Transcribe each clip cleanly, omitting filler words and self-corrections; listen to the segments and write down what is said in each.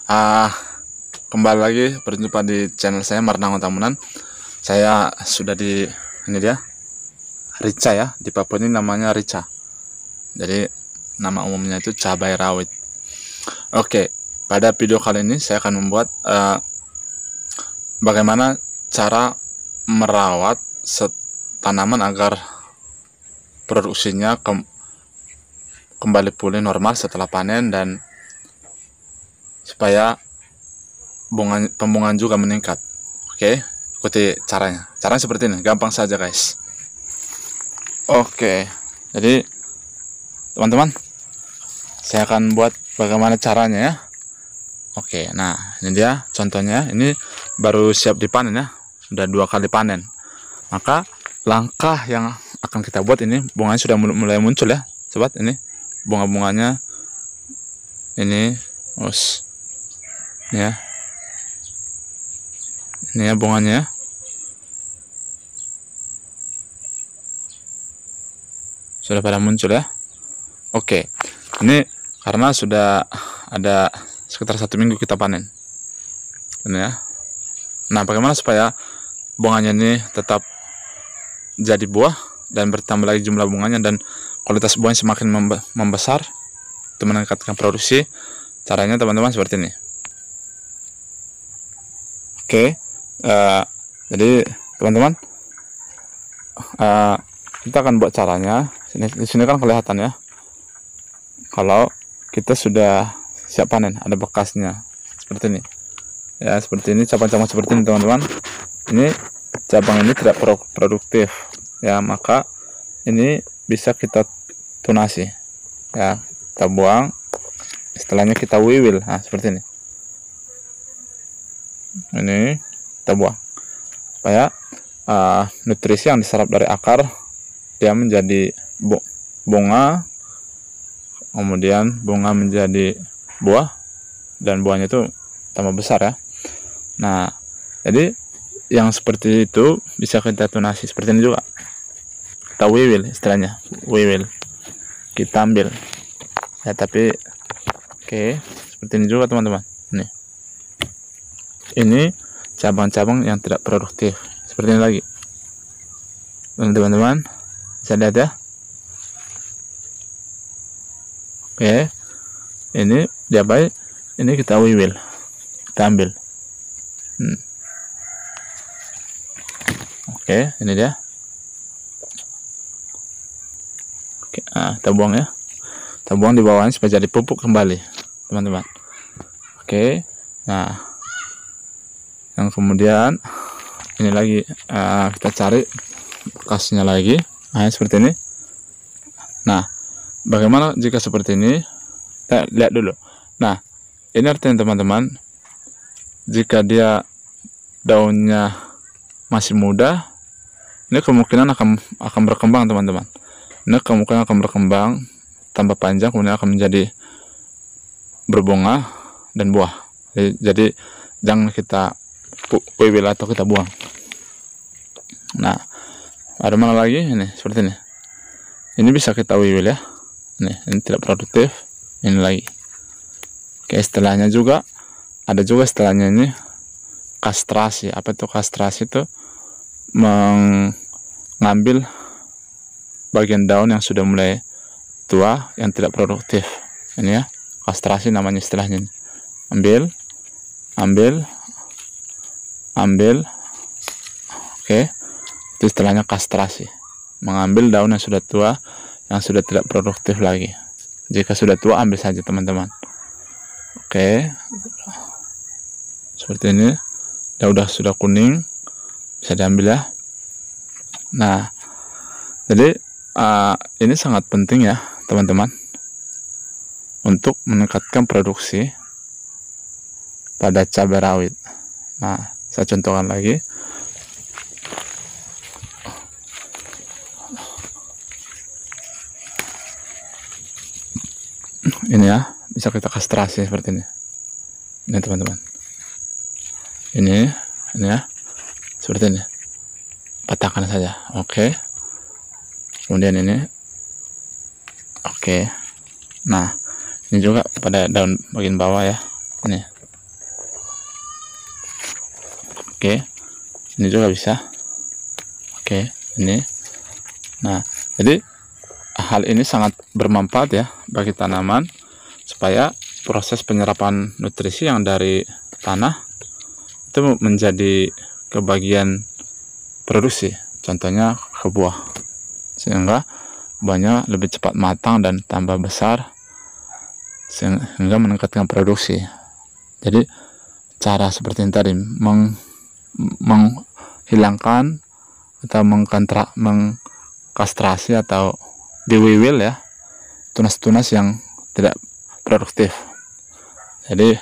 Ah, Kembali lagi berjumpa di channel saya Marnangon Tamunan. Saya sudah di ini dia rica ya, di Papua ini namanya rica. Jadi nama umumnya itu cabai rawit. Oke, pada video kali ini saya akan membuat bagaimana cara merawat tanaman agar produksinya kembali pulih normal setelah panen dan supaya pembungaan juga meningkat. Oke, ikuti caranya. Caranya seperti ini, gampang saja guys. Oke, jadi teman-teman, saya akan buat bagaimana caranya ya. Oke, nah ini dia contohnya. Ini baru siap dipanen ya, udah 2 kali panen. Maka langkah yang akan kita buat ini, bunganya sudah mulai muncul ya, sobat. Ini bunga-bunganya ini, ya. Ini ya bunganya. Sudah pada muncul ya. Oke, ini karena sudah ada sekitar 1 minggu kita panen. Ini ya. Nah, bagaimana supaya bunganya ini tetap jadi buah dan bertambah lagi jumlah bunganya dan kualitas buahnya semakin membesar untuk meningkatkan produksi? Caranya teman-teman seperti ini. Oke. Jadi teman-teman, kita akan buat caranya. Di sini kan kelihatan ya, kalau kita sudah siap panen, ada bekasnya seperti ini ya, seperti ini, cabang-cabang seperti ini teman-teman. Ini cabang ini tidak produktif ya, maka ini bisa kita tunasi ya, kita buang, istilahnya kita wiwil. Nah, seperti ini kita buang supaya nutrisi yang diserap dari akar dia menjadi bunga, kemudian bunga menjadi buah dan buahnya itu tambah besar ya. Nah, jadi yang seperti itu bisa kita tunasi seperti ini juga, kita wiwil, istilahnya wiwil, kita ambil ya. Tapi oke, seperti ini juga teman-teman. Ini cabang-cabang yang tidak produktif seperti ini lagi teman-teman, bisa lihat ya. Oke, ini dia baik, ini kita wiwil, kita ambil. Oke, ini dia. Oke, kita buang ya, kita buang di bawahnya supaya jadi pupuk kembali teman-teman. Oke, nah yang kemudian ini lagi kita cari bekasnya lagi. Nah, seperti ini. Nah, bagaimana jika seperti ini? Kita lihat dulu. Nah, ini artinya teman-teman, jika dia daunnya masih muda, ini kemungkinan akan berkembang teman-teman. Ini kemungkinan akan berkembang tambah panjang, kemudian akan menjadi berbunga dan buah. Jadi jangan kita wiwil atau kita buang. Nah, ada mana lagi? Ini seperti ini. Ini bisa kita wiwil ya. Ini tidak produktif. Ini lagi. Oke, istilahnya juga ada juga istilahnya ini kastrasi. Apa itu kastrasi? Itu mengambil bagian daun yang sudah mulai tua yang tidak produktif. Ini ya, kastrasi namanya istilahnya. Ambil. Oke, itu istilahnya kastrasi, mengambil daun yang sudah tua, yang sudah tidak produktif lagi. Jika sudah tua, ambil saja teman-teman. Oke, seperti ini. Sudah kuning, bisa diambil ya. Nah, jadi ini sangat penting ya teman-teman untuk meningkatkan produksi pada cabai rawit. Nah, saya contohkan lagi. Ini ya, bisa kita kastrasi seperti ini. Ini teman-teman. Ini ya, seperti ini. Patahkan saja. Oke. Kemudian ini. Oke. Nah, ini juga pada daun bagian bawah ya. Ini. Oke, ini juga bisa. Oke, ini. Nah, jadi hal ini sangat bermanfaat ya bagi tanaman, supaya proses penyerapan nutrisi yang dari tanah itu menjadi ke bagian produksi, contohnya ke buah, sehingga buahnya lebih cepat matang dan tambah besar, sehingga meningkatkan produksi. Jadi cara seperti ini tadi menghilangkan atau mengkastrasi atau diwiwil ya tunas-tunas yang tidak produktif. Jadi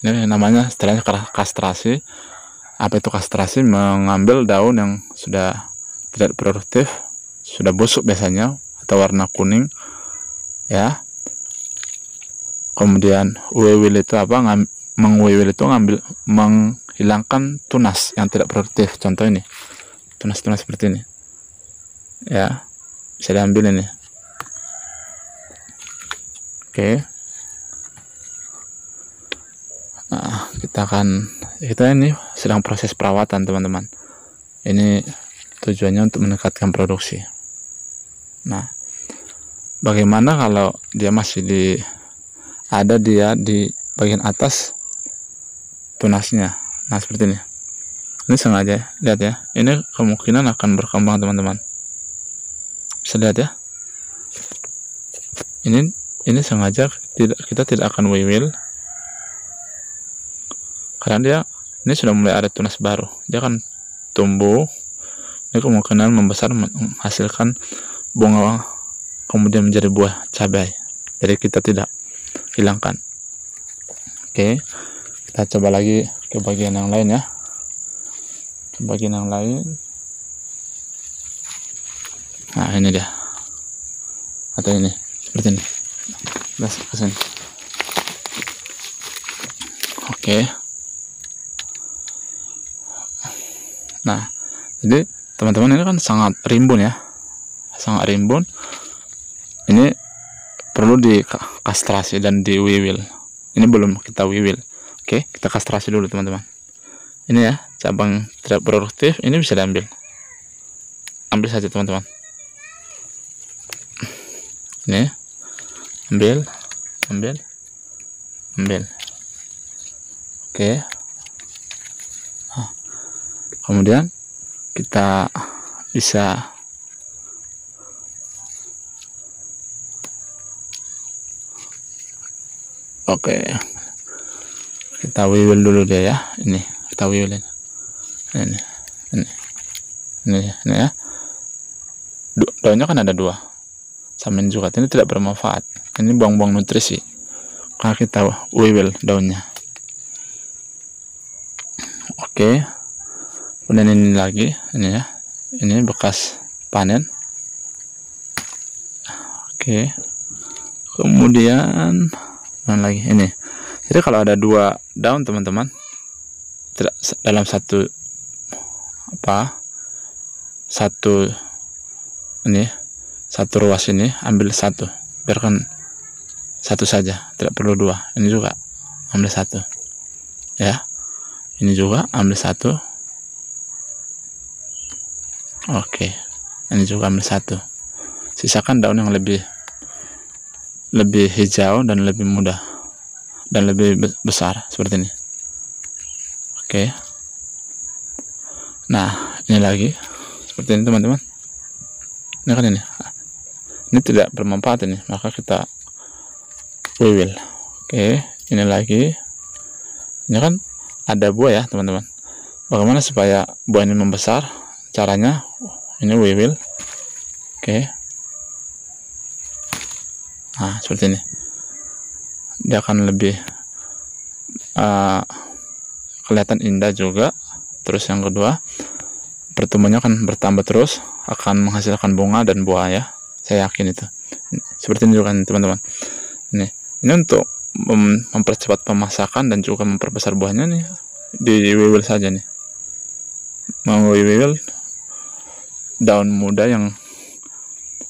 ini namanya istilahnya kastrasi. Apa itu kastrasi? Mengambil daun yang sudah tidak produktif, sudah busuk biasanya atau warna kuning ya. Kemudian wiwil itu apa? Mengwiwil itu menghilangkan tunas yang tidak produktif. Contoh ini, tunas-tunas seperti ini ya, bisa diambil ini. Oke. Nah, kita ini sedang proses perawatan teman-teman. Ini tujuannya untuk meningkatkan produksi. Nah, bagaimana kalau dia masih ada di bagian atas tunasnya? Nah, seperti ini. Ini sengaja, lihat ya. Ini kemungkinan akan berkembang teman-teman. Bisa lihat ya. Ini sengaja kita tidak akan wiwil, karena ini sudah mulai ada tunas baru. Dia akan tumbuh. Ini kemungkinan membesar, menghasilkan bunga, kemudian menjadi buah cabai. Jadi kita tidak hilangkan. Oke, kita coba lagi ke bagian yang lain ya. Ke bagian yang lain. Nah, ini dia. Atau ini, seperti ini. Kita ke sini. Oke. Nah, jadi teman-teman ini kan sangat rimbun ya. Sangat rimbun. Ini perlu dikastrasi dan diwiwil. Ini belum kita wiwil. Oke, kita kastrasi dulu teman-teman. Ini ya, cabang tidak produktif, ini bisa diambil. Ambil saja teman-teman. Ini, ambil. Oke. Nah, kemudian kita bisa kita wiwil dulu dia ya. Ini kita wiwilin. Ini ya. Daunnya kan ada 2. Sama juga. Ini tidak bermanfaat. Ini buang-buang nutrisi. Karena kita wiwil daunnya. Oke. Kemudian ini lagi, ini ya. Ini bekas panen. Oke. Kemudian mana lagi? Ini. Jadi kalau ada 2 daun teman-teman, tidak dalam satu ruas ini, ambil 1, biarkan 1 saja, tidak perlu 2. Ini juga ambil 1 ya. Ini juga ambil 1. Oke, ini juga ambil 1. Sisakan daun yang lebih hijau dan lebih mudah dan lebih besar seperti ini. Oke. Nah, ini lagi seperti ini teman-teman. Ini kan ini tidak bermanfaat ini, maka kita wiwil. Oke, ini lagi. Ini kan ada buah ya teman-teman. Bagaimana supaya buah ini membesar? Caranya ini wiwil. Oke. Nah, seperti ini. Dia akan lebih kelihatan indah juga. Terus yang kedua, pertumbuhannya akan bertambah terus, akan menghasilkan bunga dan buah ya. Saya yakin itu. Seperti ini juga teman-teman. Ini untuk mempercepat pemasakan dan juga memperbesar buahnya nih. Diwiwil saja nih. Wiwil daun muda yang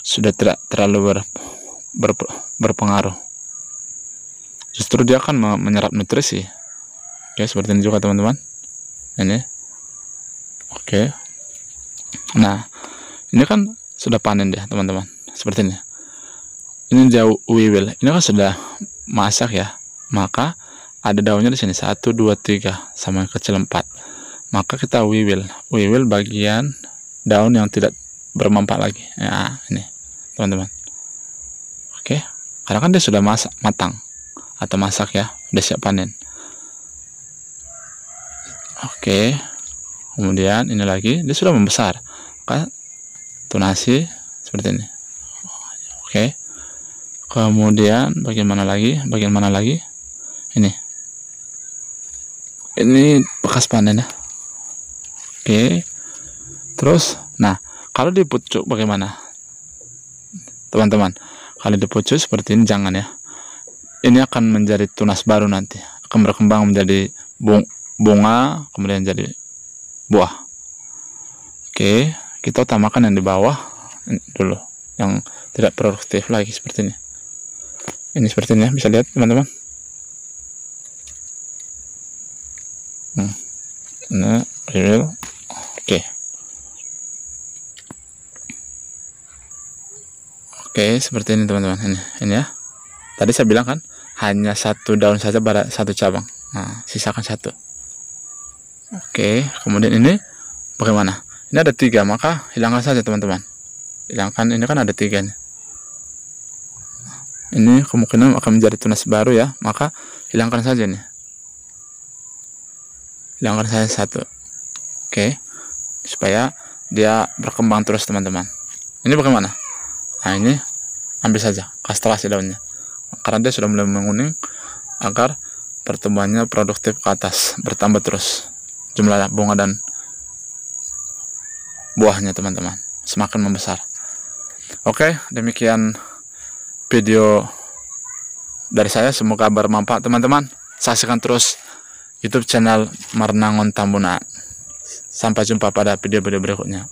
sudah tidak terlalu berpengaruh. Justru dia akan menyerap nutrisi. Oke, seperti ini juga teman-teman. Ini Oke. Nah, ini kan sudah panen dia, teman-teman. Seperti ini. Ini dia wiwil. Ini kan sudah masak ya. Maka ada daunnya di sini 1, 2, 3 sama yang kecil 4. Maka kita wiwil. Wiwil bagian daun yang tidak bermanfaat lagi. Ya, ini, teman-teman. Oke. Karena kan dia sudah matang atau masak ya, udah siap panen. Oke. Kemudian ini lagi, dia sudah membesar. Maka tunasi seperti ini. Oke. Kemudian bagian mana lagi? Bagian mana lagi? Ini bekas panen ya. Oke. Terus, nah, kalau di pucuk bagaimana? Teman-teman, kalau di pucuk seperti ini jangan ya. Ini akan menjadi tunas baru nanti. Akan berkembang menjadi bunga, kemudian jadi buah. Oke, kita utamakan yang di bawah dulu, yang tidak produktif lagi seperti ini. Ini seperti ini ya, bisa lihat teman-teman. Nah, real. Oke. Oke, seperti ini teman-teman. Ini ya. Tadi saya bilang kan hanya satu daun saja pada satu cabang. Nah, sisakan satu. Oke, kemudian ini bagaimana? Ini ada 3, maka hilangkan saja teman-teman. Hilangkan, ini kan ada 3 nih. Ini kemungkinan akan menjadi tunas baru ya, maka hilangkan saja nih. Hilangkan saja 1. Oke, supaya dia berkembang terus teman-teman. Ini bagaimana? Nah, ini ambil saja, kastrasi daunnya. Karena dia sudah mulai menguning, agar pertumbuhannya produktif ke atas, bertambah terus jumlah bunga dan buahnya teman-teman, semakin membesar. Oke, demikian video dari saya, semoga bermanfaat teman-teman. Saksikan terus YouTube channel Marnangon Tambunaan. Sampai jumpa pada video-video berikutnya.